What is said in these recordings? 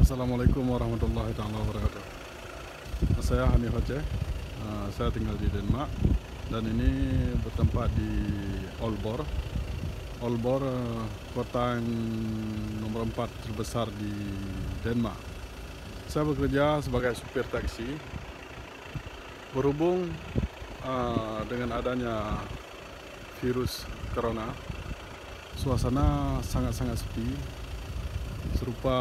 Assalamualaikum warahmatullahi wabarakatuh. Saya Hanif Aceh. Saya tinggal di Denmark dan ini bertempat di Aalborg. Aalborg, kota yang nomor 4 terbesar di Denmark. Saya bekerja sebagai supir taksi. Berhubung dengan adanya virus corona, suasana sangat-sangat sepi, serupa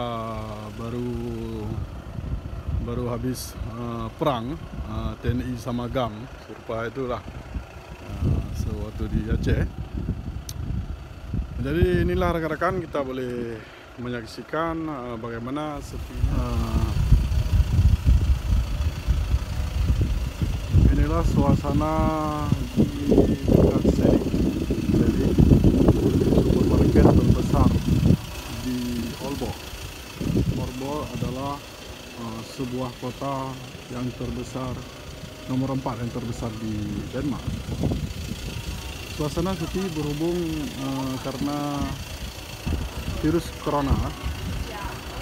baru habis perang TNI sama GAM, serupa itulah sewaktu di Aceh. Jadi inilah rekan-rekan, kita boleh menyaksikan bagaimana sepinya. Inilah suasana di dekat Selig, supermarket terbesar di Aalborg. Aalborg adalah sebuah kota yang terbesar, nomor 4 yang terbesar di Denmark. Suasana sepi berhubung karena virus corona.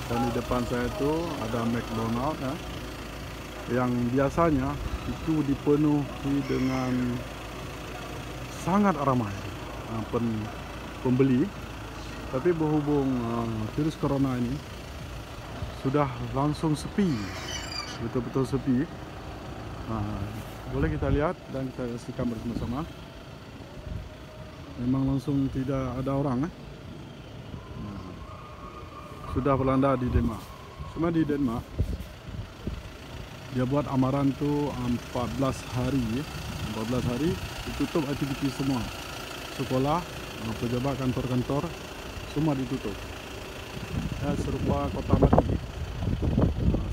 Dan di depan saya itu ada McDonald ya, yang biasanya itu dipenuhi dengan sangat ramai pembeli. Tapi berhubung virus corona ini sudah langsung sepi, betul-betul sepi. Boleh kita lihat dan kita saksikan bersama-sama. Memang langsung tidak ada orang. Sudah melanda di Denmark. Cuma di Denmark dia buat amaran tuh 14 hari ditutup aktiviti semua. Sekolah, pejabat, kantor-kantor semua ditutup. Ya, serupa kota mati,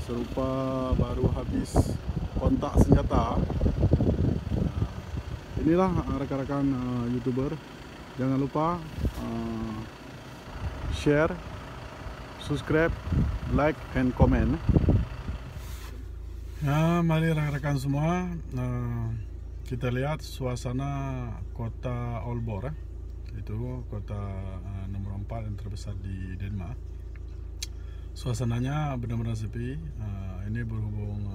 serupa baru habis kontak senjata. Inilah rekan-rekan YouTuber, jangan lupa share, subscribe, like, and comment. Ya, mari rekan-rekan semua, kita lihat suasana kota Aalborg. Itu kota nomor 4 yang terbesar di Denmark. Suasananya benar-benar sepi. Ini berhubung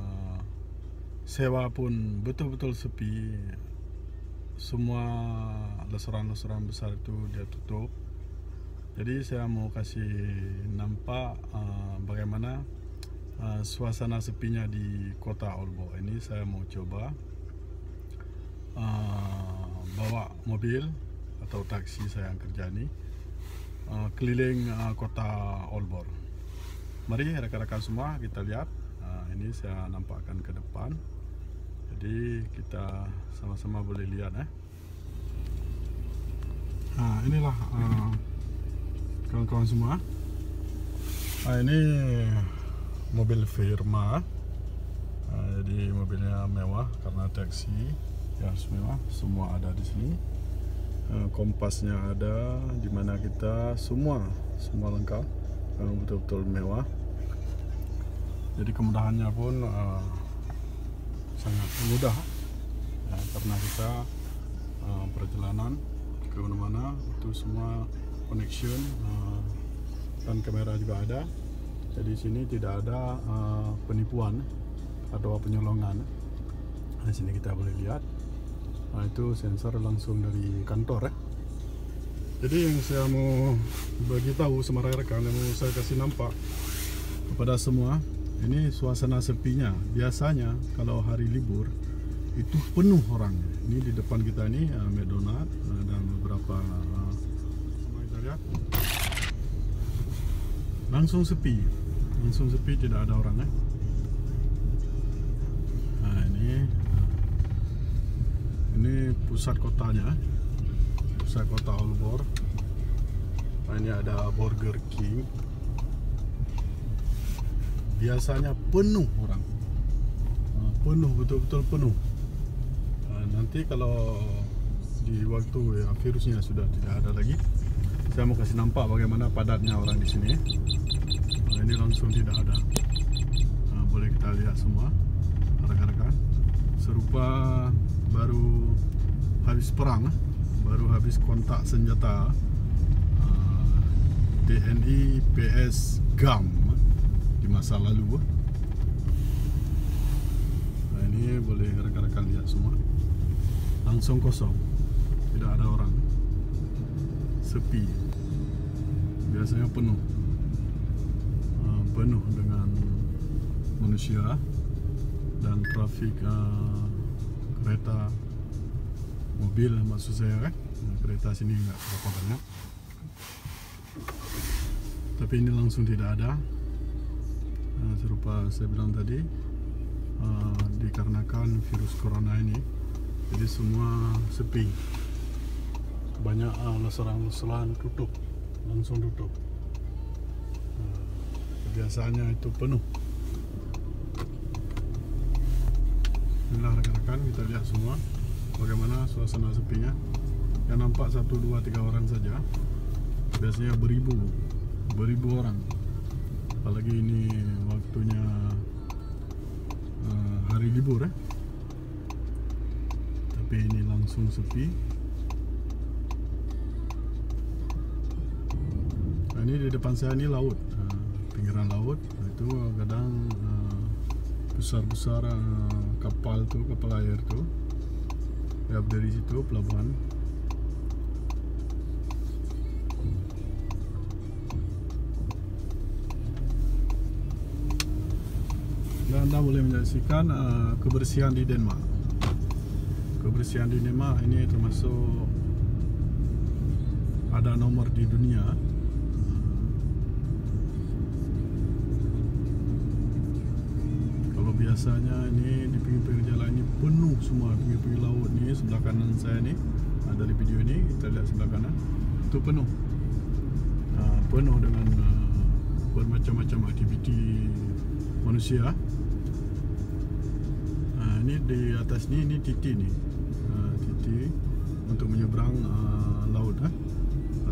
sewa pun betul-betul sepi. Semua restoran-restoran besar itu dia tutup. Jadi saya mau kasih nampak bagaimana suasana sepinya di kota Aalborg. Ini saya mau coba bawa mobil atau taksi saya yang kerja ini keliling kota Aalborg. Mari rekan-rekan semua kita lihat. Ini saya nampakkan ke depan, jadi kita sama-sama boleh lihat. Inilah kawan-kawan semua. Ini mobil firma. Jadi mobilnya mewah karena taksi ya, harus mewah. Semua ada di sini. Kompasnya ada, dimana kita semua lengkap, betul-betul mewah. Jadi kemudahannya pun sangat mudah ya, karena kita perjalanan ke mana-mana itu semua connection dan kamera juga ada. Jadi sini tidak ada penipuan atau penyolongan. Di sini kita boleh lihat. Itu sensor langsung dari kantor. Jadi yang saya mau bagi tahu sama rekan-rekan, yang mau saya kasih nampak kepada semua, ini suasana sepinya. Biasanya kalau hari libur itu penuh orangnya. Ini di depan kita ini McDonald dan beberapa kita lihat langsung sepi, tidak ada orang. Ini pusat kotanya, pusat kota Aalborg. Ini ada Burger King. Biasanya penuh orang, penuh, betul-betul penuh. Nanti kalau di waktu ya virusnya sudah tidak ada lagi, saya mau kasih nampak bagaimana padatnya orang di sini. Ini langsung tidak ada. Boleh kita lihat semua rekan-rekan, serupa baru habis perang, baru habis kontak senjata TNI PS GAM, di masa lalu. Nah, ini boleh rekan-rekan lihat semua, langsung kosong, tidak ada orang, sepi. Biasanya penuh dengan manusia dan trafik kereta, mobil maksud saya kan. Kereta sini nggak berapa banyak, tapi ini langsung tidak ada. Serupa saya bilang tadi, dikarenakan virus corona ini, jadi semua sepi. Banyak restoran tutup, langsung tutup. Biasanya itu penuh. Inilah rekan-rekan, kita lihat semua bagaimana suasana sepinya. Yang nampak 1, 2, 3 orang saja, biasanya beribu orang. Apalagi ini waktunya hari libur tapi ini langsung sepi. Nah, ini di depan saya ini laut, pinggiran laut. Itu kadang besar-besar kapal air tuh ya dari situ pelabuhan. Dan Anda boleh menyaksikan kebersihan di Denmark. Kebersihan di Denmark ini termasuk ada nomor di dunia. Kalau biasanya ini di pinggir-pinggir jalan ini penuh semua, pinggir-pinggir laut ni sebelah kanan saya ni, dari video ini kita lihat sebelah kanan itu penuh, penuh dengan bermacam-macam aktiviti manusia. Ini di atas ini titik ni, titik untuk menyeberang laut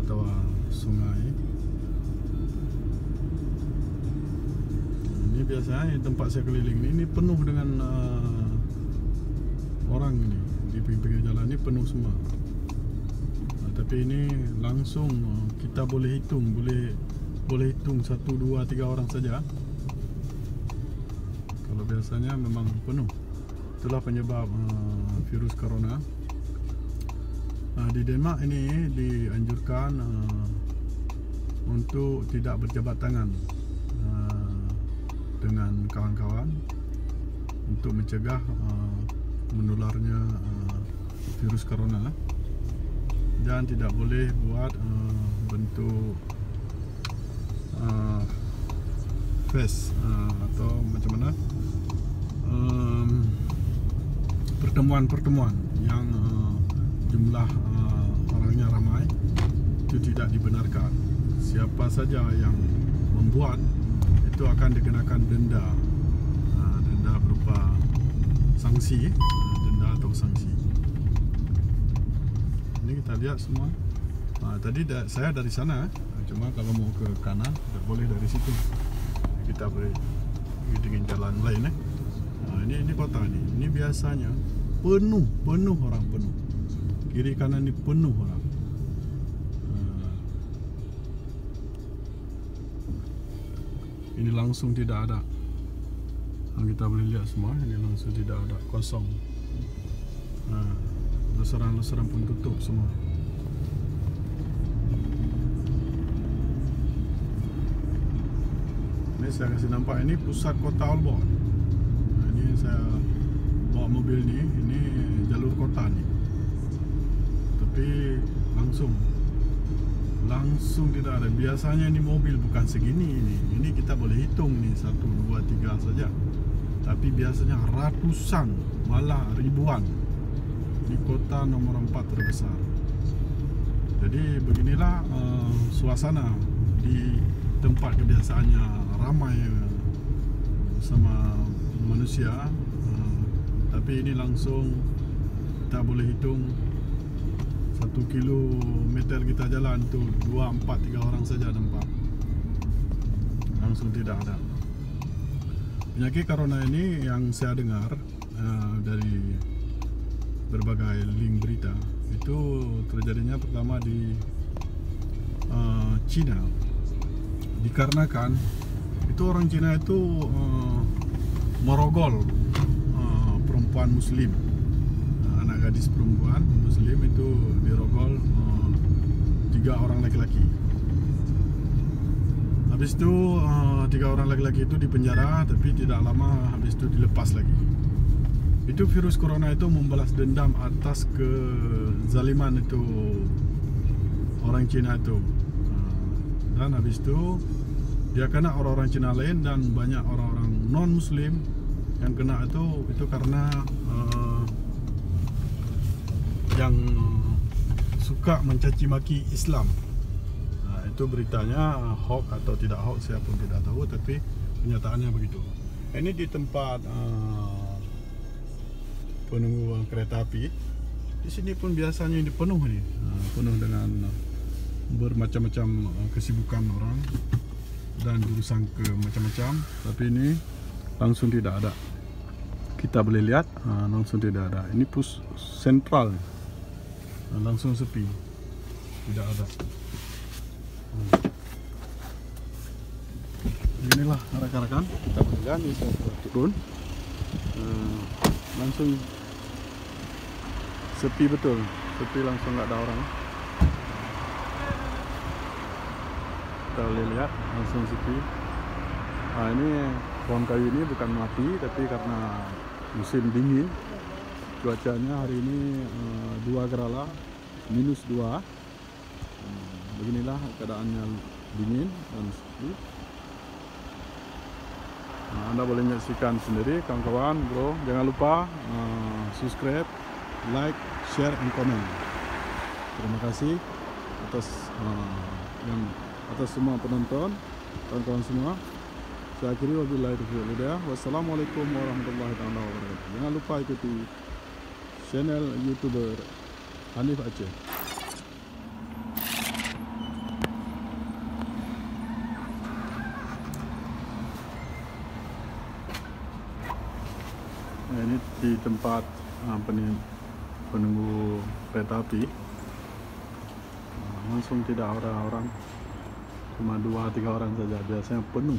atau sungai. Ini biasanya tempat saya keliling ini penuh dengan orang ini. Di pinggir jalan ini penuh semua. Tapi ini langsung kita boleh hitung, boleh hitung 1, 2, 3 orang saja. Kalau biasanya memang penuh. Itulah penyebab virus corona. Di Denmark ini dianjurkan untuk tidak berjabat tangan dengan kawan-kawan untuk mencegah menularnya virus corona, dan tidak boleh buat bentuk face atau macam mana pertemuan-pertemuan yang jumlah orangnya ramai, itu tidak dibenarkan. Siapa saja yang membuat itu akan dikenakan denda, denda berupa sanksi, denda atau sanksi. Ini kita lihat semua. Tadi saya dari sana, cuma kalau mau ke kanan tidak boleh dari situ. Kita boleh dengan jalan lain. Ini kota ni. Ini biasanya penuh orang, penuh. Kiri kanan ni penuh orang. Ini langsung tidak ada. Kita boleh lihat semua. Ini langsung tidak ada, kosong. Restoran-restoran pun tutup semua. Ini saya kasih nampak, ini pusat kota Aalborg. Ini saya bawa mobil ni, ini jalur kota ni. Tapi langsung tidak ada. Biasanya ini mobil bukan segini ini. Ini kita boleh hitung ni 1, 2, 3 saja. Tapi biasanya ratusan, malah ribuan. Di kota nomor 4 terbesar. Jadi beginilah suasana di tempat kebiasaannya ramai sama manusia, tapi ini langsung kita boleh hitung 1 kilometer kita jalan tu 2, 4, 3 orang saja nampak. Langsung tidak ada. Penyakit corona ini yang saya dengar dari berbagai link berita, itu terjadinya pertama di China, dikarenakan itu orang Cina itu merogol perempuan Muslim, anak gadis perempuan Muslim itu dirogol 3 orang laki-laki. Habis itu 3 orang laki-laki itu dipenjara, tapi tidak lama habis itu dilepas lagi. Itu virus corona itu membalas dendam atas kezaliman itu orang Cina itu. Dan habis itu dia kena orang-orang Cina lain dan banyak orang-orang non-Muslim yang kena itu karena yang suka mencaci maki Islam. Itu beritanya hoax atau tidak hoax saya pun tidak tahu, tapi kenyataannya begitu. Ini di tempat penunggu kereta api. Di sini pun biasanya ini penuh nih, penuh dengan bermacam-macam kesibukan orang dan jurusan ke macam-macam. Tapi ini langsung tidak ada. Kita boleh lihat langsung tidak ada. Ini pus sentral, langsung sepi, tidak ada. Inilah rekan-rekan, kita berjalan di turun, langsung sepi betul, sepi langsung nggak ada orang. Kita boleh lihat langsung sepi. Nah, ini pohon kayu ini bukan mati, tapi karena musim dingin, cuacanya hari ini 2 gerala, -2. Beginilah keadaannya, dingin dan sepi. Anda boleh menyaksikan sendiri kawan-kawan, bro. Jangan lupa subscribe, like, share, and comment. Terima kasih atas semua penonton, kawan-kawan semua. Saya akhiri wabillahi taufiq wal hidayah. Wassalamualaikum warahmatullahi wabarakatuh. Jangan lupa ikuti channel YouTuber Hanif Aceh. Nah, ini di tempat penunggu kereta api. Langsung tidak ada orang, cuma 2-3 orang saja. Biasanya penuh.